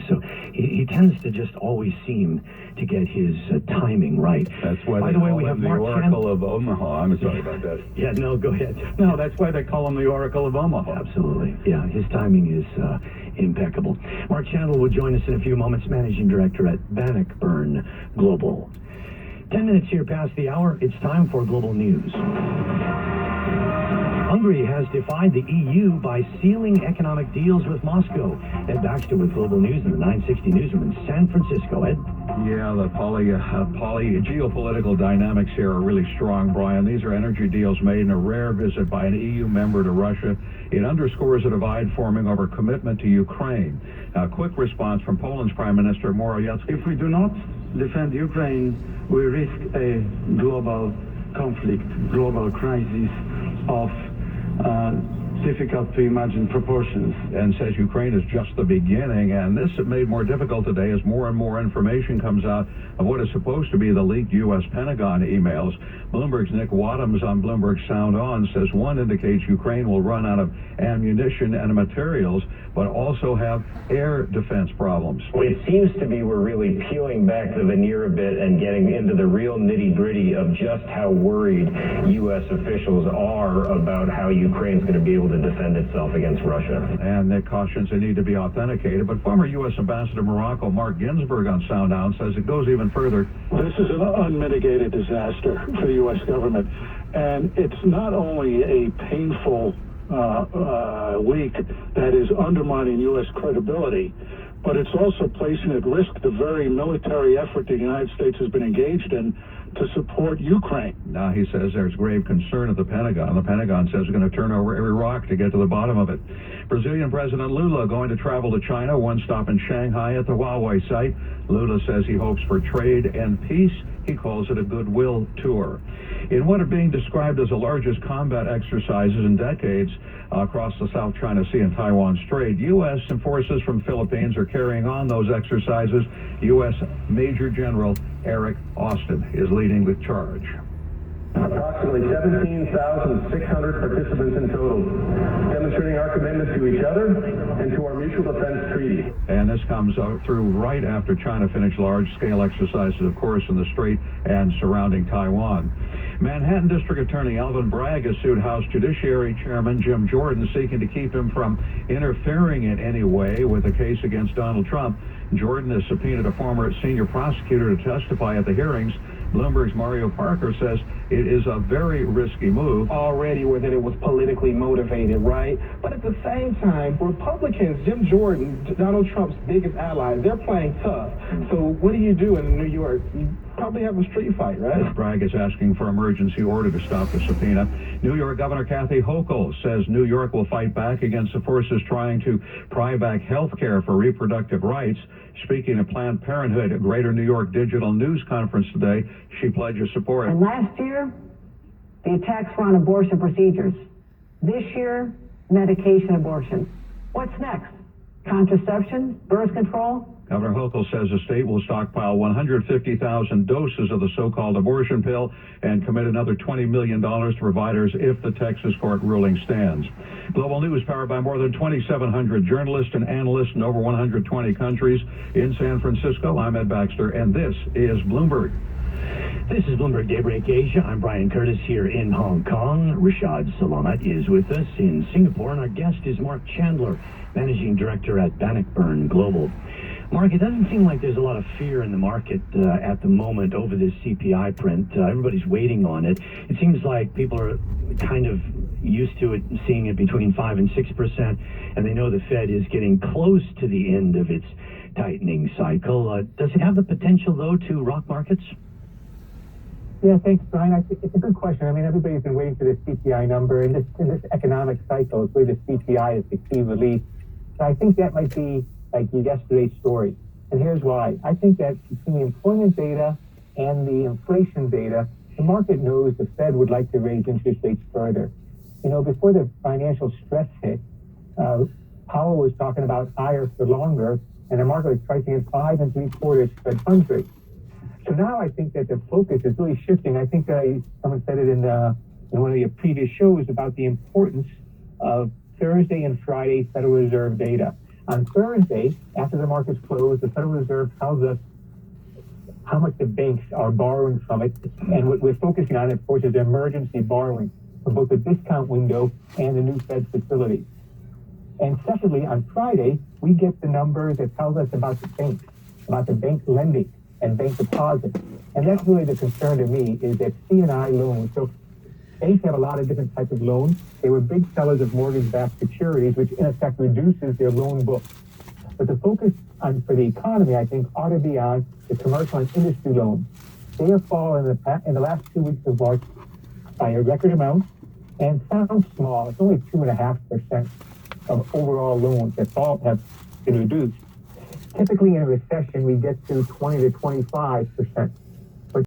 So he tends to just always seem to get his timing right. That's why By they the way, call we have him the Mark Oracle of Omaha. I'm sorry about that. Yeah, no, go ahead. No, that's why they call him the Oracle of Omaha. Absolutely. Yeah, his timing is impeccable. Mark Chandler will join us in a few moments, Managing Director at Bannockburn Global. 10 minutes here past the hour. It's time for Global News. Hungary has defied the EU by sealing economic deals with Moscow. Ed Baxter with Global News in the 960 newsroom in San Francisco. Ed? Yeah, the geopolitical dynamics here are really strong, Brian. These are energy deals made in a rare visit by an EU member to Russia. It underscores a divide forming over commitment to Ukraine. A quick response from Poland's Prime Minister Morawiecki. If we do not defend Ukraine, we risk a global conflict, global crisis of difficult to imagine proportions. And says Ukraine is just the beginning, and this is made more difficult today as more and more information comes out of what is supposed to be the leaked U.S. Pentagon emails. Bloomberg's Nick Wadhams on Bloomberg Sound On says one indicates Ukraine will run out of ammunition and materials, but also have air defense problems. Well, it seems to be we're really peeling back the veneer a bit and getting into the real nitty-gritty of just how worried U.S. officials are about how Ukraine's going to be able to defend itself against Russia. And Nick cautions they need to be authenticated, but former U.S. Ambassador to Morocco Mark Ginsburg on Sound On says it goes even further. This is an unmitigated disaster for the U.S. government, and it's not only a painful leak that is undermining U.S. credibility, but it's also placing at risk the very military effort the United States has been engaged in to support Ukraine. Now, he says there's grave concern at the Pentagon. The Pentagon says they're going to turn over every rock to get to the bottom of it. Brazilian President Lula going to travel to China, one stop in Shanghai at the Huawei site. Lula says he hopes for trade and peace. He calls it a goodwill tour. In what are being described as the largest combat exercises in decades across the South China Sea and Taiwan Strait, U.S. and forces from Philippines are carrying on those exercises. U.S. Major General Eric Austin is leading the charge. Approximately 17,600 participants in total, demonstrating our commitment to each other and to our mutual defense treaty. And this comes through right after China finished large-scale exercises, of course, in the Strait and surrounding Taiwan. Manhattan District Attorney Alvin Bragg has sued House Judiciary Chairman Jim Jordan, seeking to keep him from interfering in any way with a case against Donald Trump. Jordan has subpoenaed a former senior prosecutor to testify at the hearings. Bloomberg's Mario Parker says it is a very risky move. Already where that it was politically motivated, right? But at the same time, Republicans, Jim Jordan, Donald Trump's biggest ally, they're playing tough. So what do you do in New York? You probably have a street fight, right? Bragg is asking for emergency order to stop the subpoena. New York Governor Kathy Hochul says New York will fight back against the forces trying to pry back health care for reproductive rights. Speaking at Planned Parenthood, a Greater New York Digital News Conference today, she pledges support. And last year, the attacks were on abortion procedures. This year, medication abortion. What's next? Contraception? Birth control? Governor Hochul says the state will stockpile 150,000 doses of the so-called abortion pill and commit another $20 million to providers if the Texas court ruling stands. Global News powered by more than 2,700 journalists and analysts in over 120 countries. In San Francisco, I'm Ed Baxter, and this is Bloomberg. This is Bloomberg Daybreak Asia. I'm Brian Curtis here in Hong Kong. Rashad Salamat is with us in Singapore, and our guest is Mark Chandler, Managing Director at Bannockburn Global. Mark, it doesn't seem like there's a lot of fear in the market at the moment over this CPI print. Everybody's waiting on it. It seems like people are kind of used to it, seeing it between 5 and 6%, and they know the Fed is getting close to the end of its tightening cycle. Does it have the potential, though, to rock markets? Yeah, thanks, Brian. I think it's a good question. I mean, everybody's been waiting for this CPI number. In this economic cycle, it's really the CPI is the key relief. So I think that might be like yesterday's story. And here's why. I think that between the employment data and the inflation data, the market knows the Fed would like to raise interest rates further. You know, before the financial stress hit, Powell was talking about higher for longer, and the market was pricing at 5 3/4 Fed funds rate. So now I think that the focus is really shifting. I think someone said it in one of the previous shows about the importance of Thursday and Friday Federal Reserve data. On Thursday, after the markets closed, the Federal Reserve tells us how much the banks are borrowing from it. And what we're focusing on, of course, is emergency borrowing for both the discount window and the new Fed facility. And secondly, on Friday, we get the numbers that tell us about the banks, about the bank lending and bank deposits. And that's really the concern to me, is that C&I loans. So banks have a lot of different types of loans. They were big sellers of mortgage-backed securities, which in effect reduces their loan book. But the focus for the economy, I think, ought to be on the commercial and industry loans. They have fallen in the last 2 weeks of March by a record amount, and sounds small. It's only 2.5% of overall loans that have been reduced. Typically in a recession, we get to 20 to 25%.